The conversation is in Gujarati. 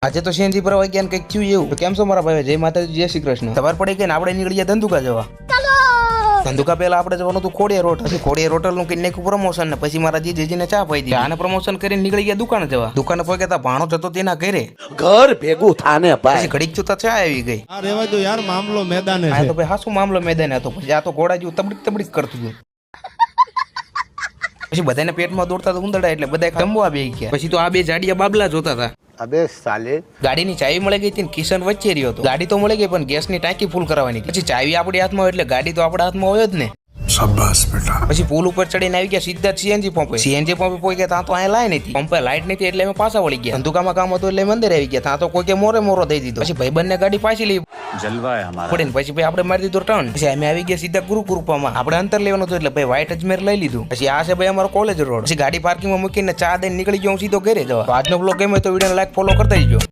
આજે તો સીએનજી પર હોય ક્યાં કંઈક થયું એવું. કેમ છો મારા ભાઈ? જય માતાજી, જય શ્રી કૃષ્ણ. ખબર પડી ગઈ ને આપણે નીકળી ગયા ધંધુકા જવા. ધંધુકા પહેલા આપણે જવાનું હતું ખોડિયાર હોટલ. ખોડિયાર હોટલ નું કઈ નાખ્યું પ્રમોશન ને પછી મારા જીજીને ચા પાઈ દીધી. આને પ્રમોશન કરીને નીકળી ગયા દુકાને જવા. દુકાને પહોંચ્યા ભાણો જતો તેના ઘરે. ઘર ભેગું થાને ભાઈ. પછી ઘડીક જોતા ચા આવી ગઈ. આ રેવા દો યાર, મામલો મેદાને આ છે. તો ભાઈ હાસુ મામલો મેદાને હતો. પછી આ તો ઘોડા જેવું તબડીક તબડીક કરતું હતું. પછી બધાને પેટમાં દોડતા તો ઉંદરડા એટલે બધા જમવા બેસી ગયા. પછી તો આ બે જાડિયા બાબલા જોતા હતા. અબે સાલે, ગાડીની ચાવી મળી ગઈ હતી ને કિશન વચ્ચે રહ્યો હતો. ગાડી તો મળી ગઈ પણ ગેસની ટાંકી ફૂલ કરવાની. પછી ચાવી આપણી હાથમાં હોય એટલે ગાડી તો આપણા હાથમાં હોય જ ને. શાબાશ બેટા. પછી પુલ ઉપર ચડીને આવી ગયા સીધા સીએનજી પંપે. સીએનજી પંપે પોઈ ગયા ત્યાં તો અહીંયા લાઈન હતી. પંપે લાઈટ નથી એટલે અમે પાછા વળી ગયા. ધંધુકામાં કામ હતું એટલે મંદિર આવી ગયા. ત્યાં તો કોઈ મોરે મોરો દઈ દીધો. પછી ભાઈબંધને ગાડી પાછી લઈ પડીને પછી ભાઈ આપણે મારી દીધો ટર્ન. પછી અમે આવી ગયા સીધા ગુરુકૃપામાં. આપણે અંતર લેવાનું હતું એટલે ભાઈ વ્હાઈટ અજમેર લઈ લીધું. પછી આ છે ભાઈ અમારો કોલેજ રોડ. પછી ગાડી પાર્કિંગમાં મૂકીને ચા દઈને નીકળી ગયો હું સીધો ઘરે જવા. આજનો બ્લોગ ગમે તો વિડીયોને લાઈક ફોલો કરતા જજો.